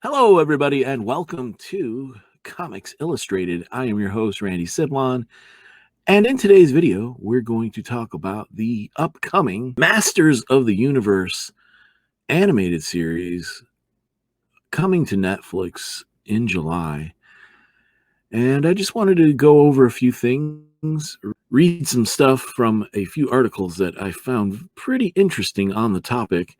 Hello, everybody, and welcome to Comics Illustrated. I am your host, Randy Siplon, and in today's video, we're going to talk about the upcoming Masters of the Universe animated series coming to Netflix in July. And I just wanted to go over a few things, read some stuff from a few articles that I found pretty interesting on the topic.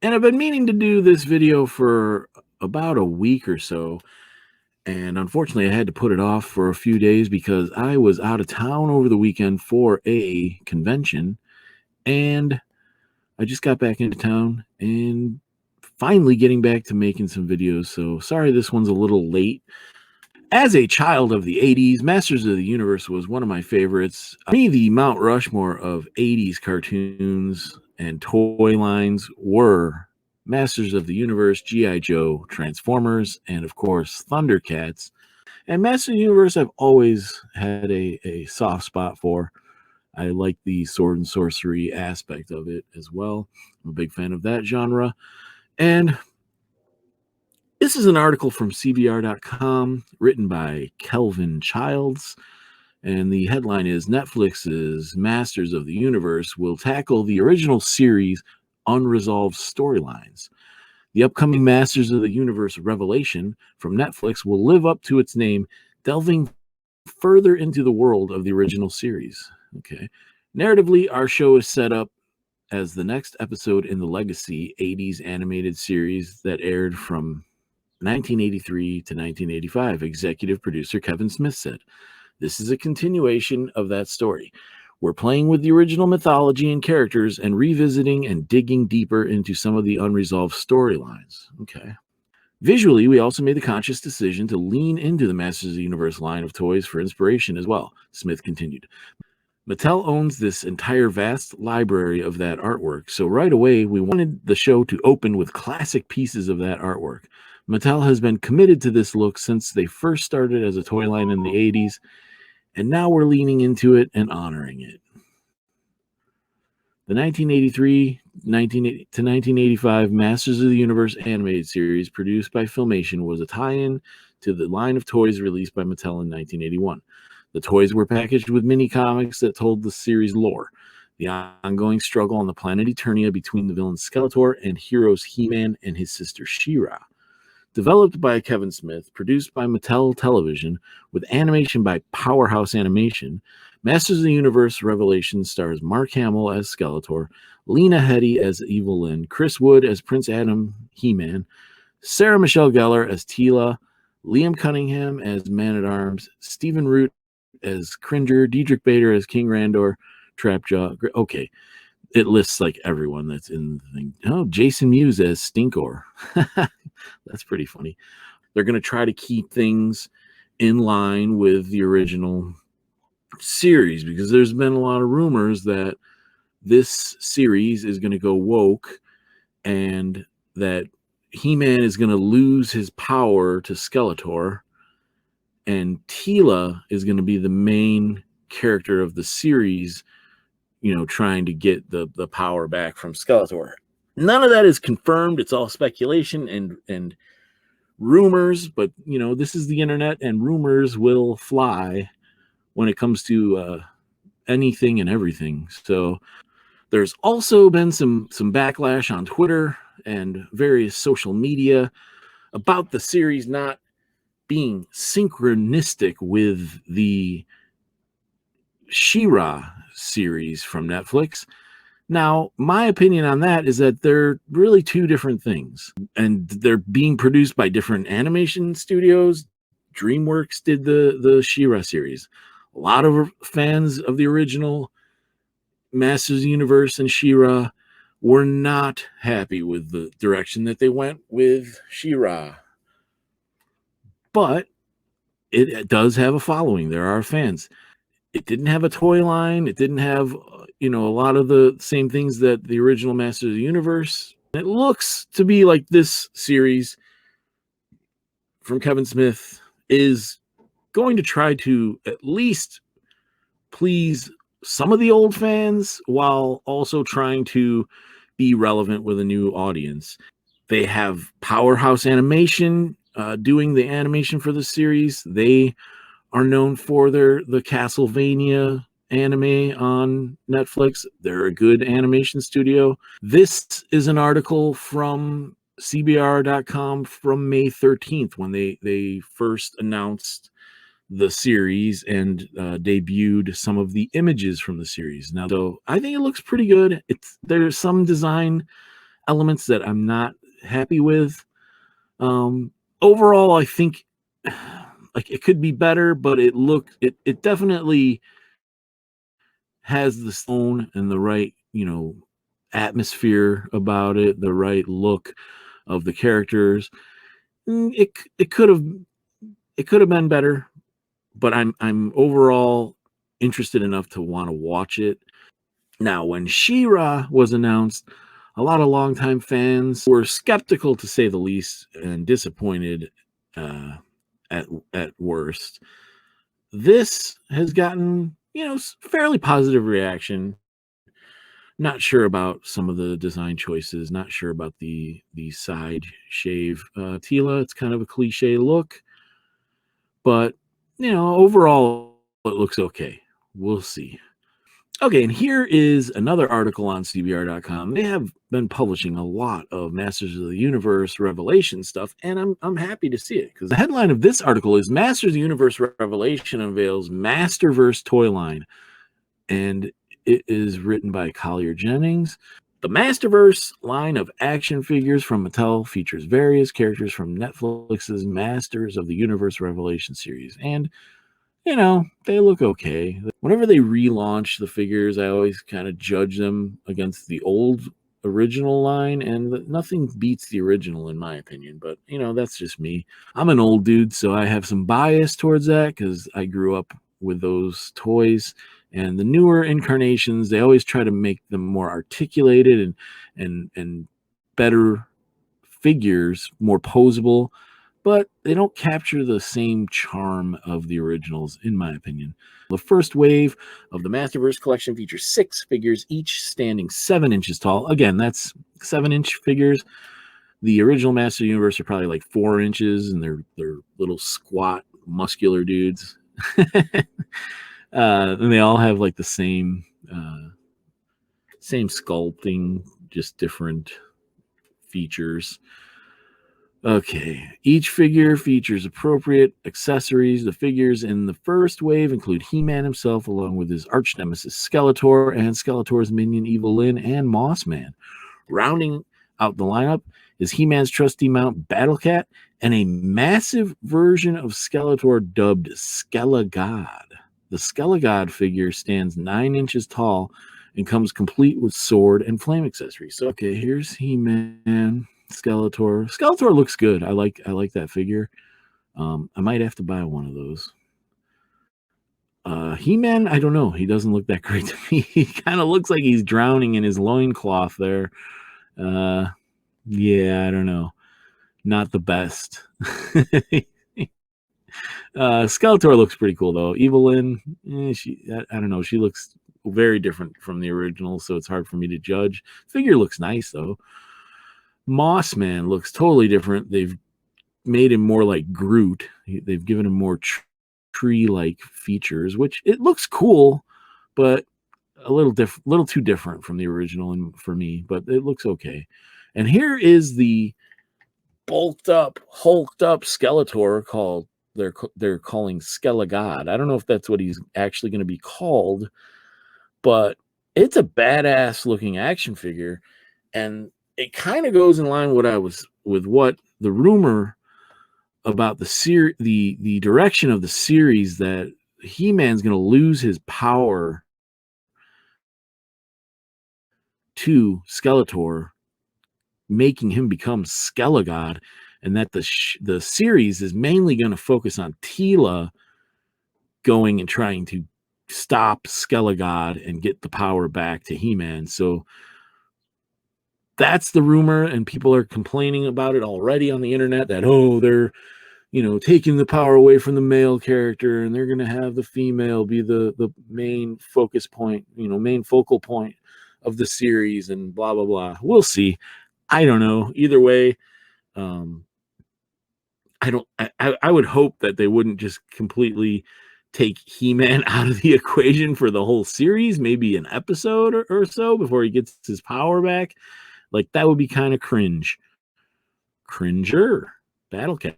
And I've been meaning to do this video for about a week or so, and unfortunately I had to put it off for a few days because I was out of town over the weekend for a convention, and I just got back into town and finally getting back to making some videos. So sorry this one's a little late. As a child of the 80s, Masters of the Universe was one of my favorites. To me, the Mount Rushmore of 80s cartoons and toy lines were Masters of the Universe, G.I. Joe, Transformers, and of course Thundercats. And Masters of the Universe I've always had a soft spot for. I like the sword and sorcery aspect of it as well. I'm a big fan of that genre. And this is an article from CBR.com written by Kelvin Childs. And the headline is Netflix's Masters of the Universe will tackle the original series Unresolved Storylines. The upcoming Masters of the Universe revelation from Netflix will live up to its name, delving further into the world of the original series. Okay. Narratively, our show is set up as the next episode in the legacy 80s animated series that aired from 1983 to 1985, executive producer Kevin Smith said. This is a continuation of that story. We're playing with the original mythology and characters and revisiting and digging deeper into some of the unresolved storylines. Okay. Visually, we also made the conscious decision to lean into the Masters of the Universe line of toys for inspiration as well, Smith continued. Mattel owns this entire vast library of that artwork, so right away we wanted the show to open with classic pieces of that artwork. Mattel has been committed to this look since they first started as a toy line in the 80s, and now we're leaning into it and honoring it. The 1983 to 1985 Masters of the Universe animated series produced by Filmation was a tie-in to the line of toys released by Mattel in 1981. The toys were packaged with mini-comics that told the series lore, the ongoing struggle on the planet Eternia between the villain Skeletor and heroes He-Man and his sister She-Ra. Developed by Kevin Smith, produced by Mattel Television, with animation by Powerhouse Animation, Masters of the Universe Revelation stars Mark Hamill as Skeletor, Lena Headey as Evil Lynn, Chris Wood as Prince Adam He-Man, Sarah Michelle Gellar as Teela, Liam Cunningham as Man-at-Arms, Stephen Root as Cringer, Diedrich Bader as King Randor, Trapjaw. Okay, it lists like everyone that's in the thing. Oh, Jason Mewes as Stinkor. That's pretty funny. They're going to try to keep things in line with the original series because there's been a lot of rumors that this series is going to go woke and that He-Man is going to lose his power to Skeletor, and Teela is going to be the main character of the series, you know, trying to get the power back from Skeletor. None of that is confirmed. It's all speculation and rumors, but, you know, this is the internet and rumors will fly when it comes to anything and everything. So there's also been some backlash on Twitter and various social media about the series not being synchronistic with the She-Ra series from Netflix. Now, my opinion on that is that they're really two different things, and they're being produced by different animation studios. DreamWorks did the She-Ra series. A lot of fans of the original Masters of the Universe and She-Ra were not happy with the direction that they went with She-Ra. But it does have a following. There are fans. It didn't have a toy line. It didn't have, a lot of the same things that the original Masters of the Universe. It looks to be like this series from Kevin Smith is going to try to at least please some of the old fans while also trying to be relevant with a new audience. They have Powerhouse Animation doing the animation for the series. They are known for the Castlevania anime on Netflix. They're a good animation studio. This is an article from CBR.com from May 13th when they first announced the series and debuted some of the images from the series. Now, though, I think it looks pretty good. There's some design elements that I'm not happy with. Overall, I think like it could be better, but it definitely has the tone and the right, atmosphere about it, the right look of the characters. It could have been better, but I'm overall interested enough to want to watch it. Now, when She-Ra was announced, a lot of longtime fans were skeptical, to say the least, and disappointed at worst. This has gotten, fairly positive reaction. Not sure about some of the design choices. Not sure about the side shave Tila. It's kind of a cliche look, but overall it looks okay. We'll see. Okay, and here is another article on CBR.com. They have been publishing a lot of Masters of the Universe Revelation stuff, and I'm happy to see it because the headline of this article is Masters of the Universe Revelation unveils Masterverse toy line, and it is written by Collier Jennings. The Masterverse line of action figures from Mattel features various characters from Netflix's Masters of the Universe Revelation series, and they look okay. Whenever they relaunch the figures, I always kind of judge them against the old original line, and nothing beats the original in my opinion. But, that's just me. I'm an old dude, so I have some bias towards that because I grew up with those toys. And the newer incarnations, they always try to make them more articulated and better figures, more posable, but they don't capture the same charm of the originals, in my opinion. The first wave of the Masterverse collection features 6 figures, each standing 7 inches tall. Again, that's 7-inch figures. The original Master Universe are probably like 4 inches, and they're little squat, muscular dudes. And they all have like the same sculpting, just different features. Okay, each figure features appropriate accessories. The figures in the first wave include He-Man himself, along with his arch nemesis Skeletor and Skeletor's minion Evil Lyn and Mossman. Rounding out the lineup is He-Man's trusty mount Battle Cat and a massive version of Skeletor dubbed Skelegod. The Skelegod figure stands 9 inches tall and comes complete with sword and flame accessories. So, okay, here's He-Man. Skeletor looks good. I like that figure. I might have to buy one of those. He-Man, I don't know. He doesn't look that great to me. He kind of looks like he's drowning in his loincloth there. Yeah, I don't know. Not the best. Skeletor looks pretty cool though. Evil Lyn, I don't know. She looks very different from the original, so it's hard for me to judge. Figure looks nice though. Mossman looks totally different. They've made him more like Groot. They've given him more tree-like features, which it looks cool, but a little too different from the original and for me, but it looks okay. And here is the bulked up, hulked up Skeletor called they're calling Skelegod. I don't know if that's what he's actually going to be called, but it's a badass looking action figure, and it kind of goes in line with what the rumor about the direction of the series, that He-Man's going to lose his power to Skeletor, making him become Skelegod, and that the series is mainly going to focus on Tila going and trying to stop Skelegod and get the power back to He-Man. So that's the rumor, and people are complaining about it already on the internet that, oh, they're, taking the power away from the male character, and they're going to have the female be the main focus point, main focal point of the series, and blah, blah, blah. We'll see. I don't know. Either way, I would hope that they wouldn't just completely take He-Man out of the equation for the whole series, maybe an episode or so before he gets his power back. Like, that would be kind of cringe. Cringer Battle Cat.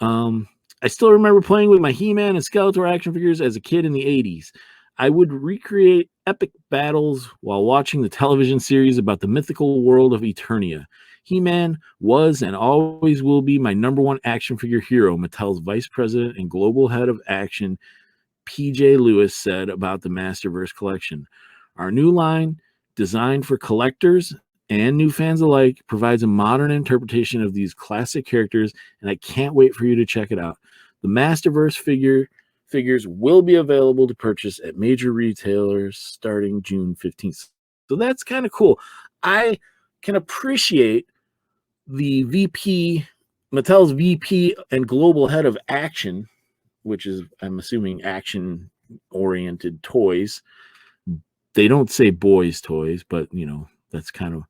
I still remember playing with my He-Man and Skeletor action figures as a kid in the 80s. I would recreate epic battles while watching the television series about the mythical world of Eternia. He-Man was and always will be my number one action figure hero, Mattel's vice president and global head of action, P.J. Lewis, said about the Masterverse collection. Our new line, designed for collectors and new fans alike, provides a modern interpretation of these classic characters, and I can't wait for you to check it out. The Masterverse figures will be available to purchase at major retailers starting June 15th. So that's kind of cool. I can appreciate the Mattel's VP and global head of action, which is, I'm assuming, action-oriented toys. They don't say boys' toys, but, that's kind of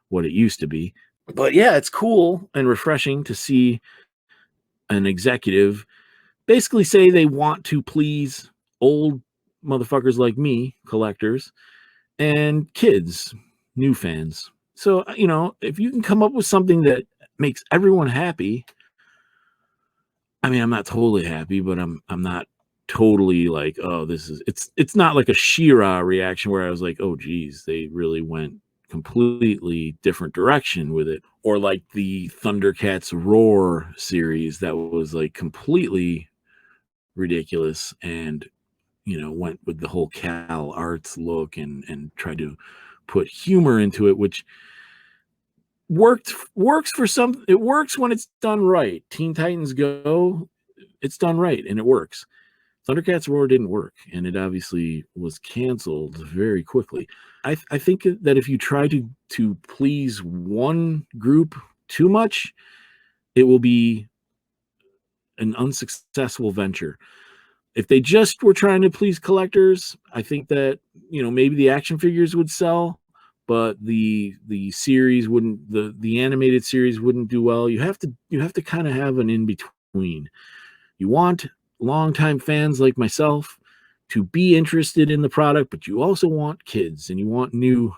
what it used to be. But yeah, it's cool and refreshing to see an executive basically say they want to please old motherfuckers like me, collectors, and kids, new fans. So, if you can come up with something that makes everyone happy, I mean, I'm not totally happy, but I'm not totally like, oh, it's not like a She-Ra reaction where I was like, oh geez, they really went completely different direction with it. Or like the Thundercats Roar series that was like completely ridiculous and, went with the whole Cal Arts look and tried to put humor into it, which works for some. It works when it's done right. Teen Titans Go, it's done right and it works. Thundercats Roar didn't work, and it obviously was canceled very quickly. I think that if you try to please one group too much, it will be an unsuccessful venture. If they just were trying to please collectors, I think that, maybe the action figures would sell, but the series wouldn't, the animated series wouldn't do well. You have to kind of have an in between. You want longtime fans like myself to be interested in the product, but you also want kids and you want new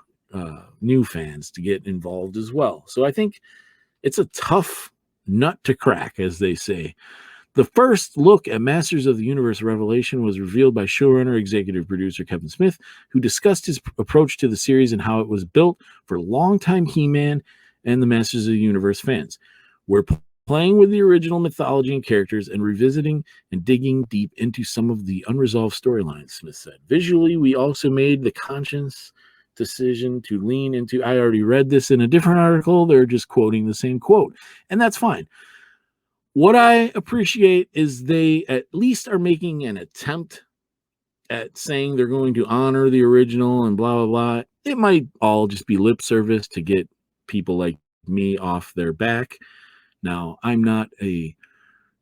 fans to get involved as well. So I think it's a tough nut to crack, as they say. The first look at Masters of the Universe Revelation was revealed by showrunner executive producer Kevin Smith, who discussed his approach to the series and how it was built for longtime He-Man and the Masters of the Universe fans. We're playing with the original mythology and characters and revisiting and digging deep into some of the unresolved storylines, Smith said. Visually, we also made the conscious decision to lean into, I already read this in a different article, they're just quoting the same quote, and that's fine. What I appreciate is they at least are making an attempt at saying they're going to honor the original and blah, blah, blah. It might all just be lip service to get people like me off their back. Now, I'm not a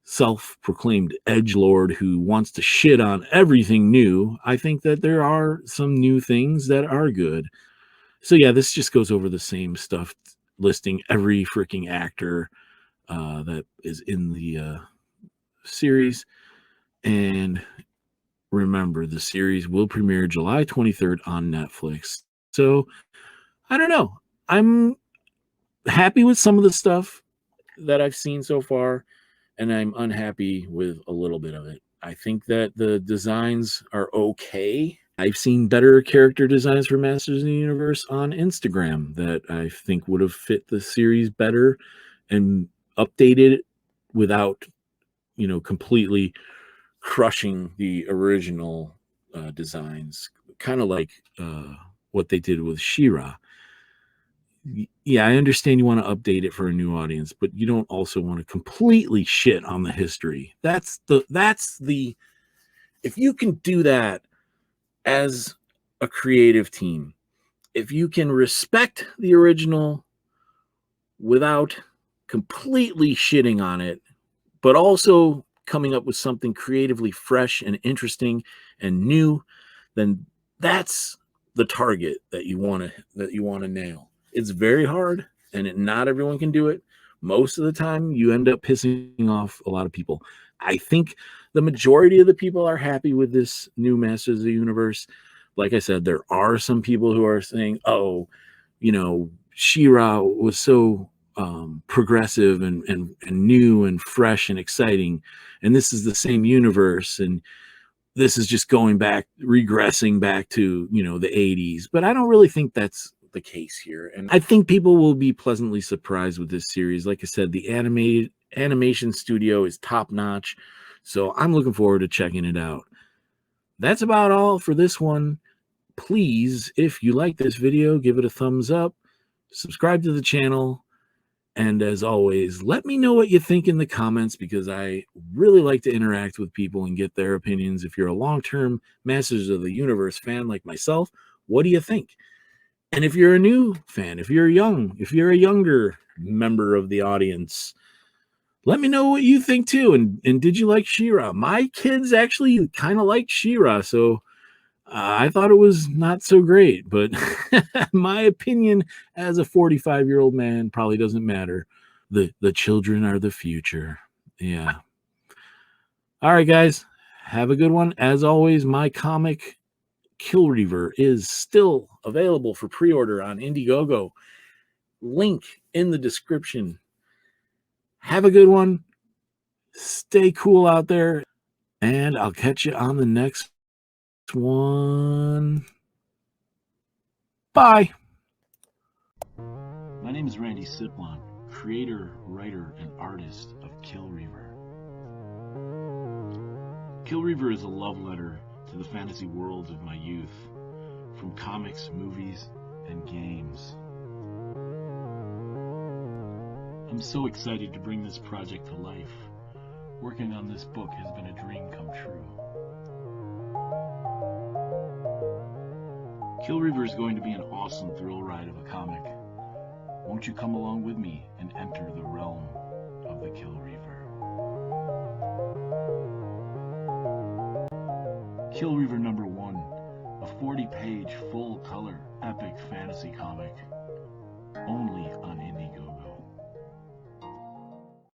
self-proclaimed edgelord who wants to shit on everything new. I think that there are some new things that are good. So yeah, this just goes over the same stuff, listing every freaking actor that is in the series. And remember, the series will premiere July 23rd on Netflix. So I don't know. I'm happy with some of the stuff that I've seen so far, and I'm unhappy with a little bit of it. I think that the designs are okay. I've seen better character designs for Masters of the Universe on Instagram that I think would have fit the series better and updated it without, completely crushing the original designs, kind of like what they did with She-Ra. Yeah, I understand you want to update it for a new audience, but you don't also want to completely shit on the history. That's the if you can do that as a creative team, if you can respect the original without completely shitting on it, but also coming up with something creatively fresh and interesting and new, then that's the target that you want to nail. It's very hard, and not everyone can do it. Most of the time, you end up pissing off a lot of people. I think the majority of the people are happy with this new Masters of the Universe. Like I said, there are some people who are saying, "Oh, She-Ra was so progressive and new and fresh and exciting, and this is the same universe, and this is just regressing back to the 80s." But I don't really think that's the case here, and I think people will be pleasantly surprised with this series. Like I said, the animated animation studio is top notch, so I'm looking forward to checking it out. That's about all for this one. Please, if you like this video, give it a thumbs up, subscribe to the channel, and as always, let me know what you think in the comments, because I really like to interact with people and get their opinions. If you're a long-term Masters of the Universe fan like myself, what do you think? And if you're a new fan, if you're a younger member of the audience, let me know what you think too. And did you like She-Ra? My kids actually kind of like She-Ra, so I thought it was not so great, but my opinion as a 45-year-old man probably doesn't matter. The children are the future. Yeah. All right, guys. Have a good one. As always, my comic Killreaver is still available for pre-order on Indiegogo. Link in the description. Have a good one. Stay cool out there, and I'll catch you on the next one. Bye. My name is Randy Siplon, creator, writer, and artist of Killreaver. Killreaver is a love letter to the fantasy worlds of my youth, from comics, movies, and games. I'm so excited to bring this project to life. Working on this book has been a dream come true. Killreaver is going to be an awesome thrill ride of a comic. Won't you come along with me and enter the realm of the Killreaver? Killreaver number 1, a 40-page full-color epic fantasy comic, only on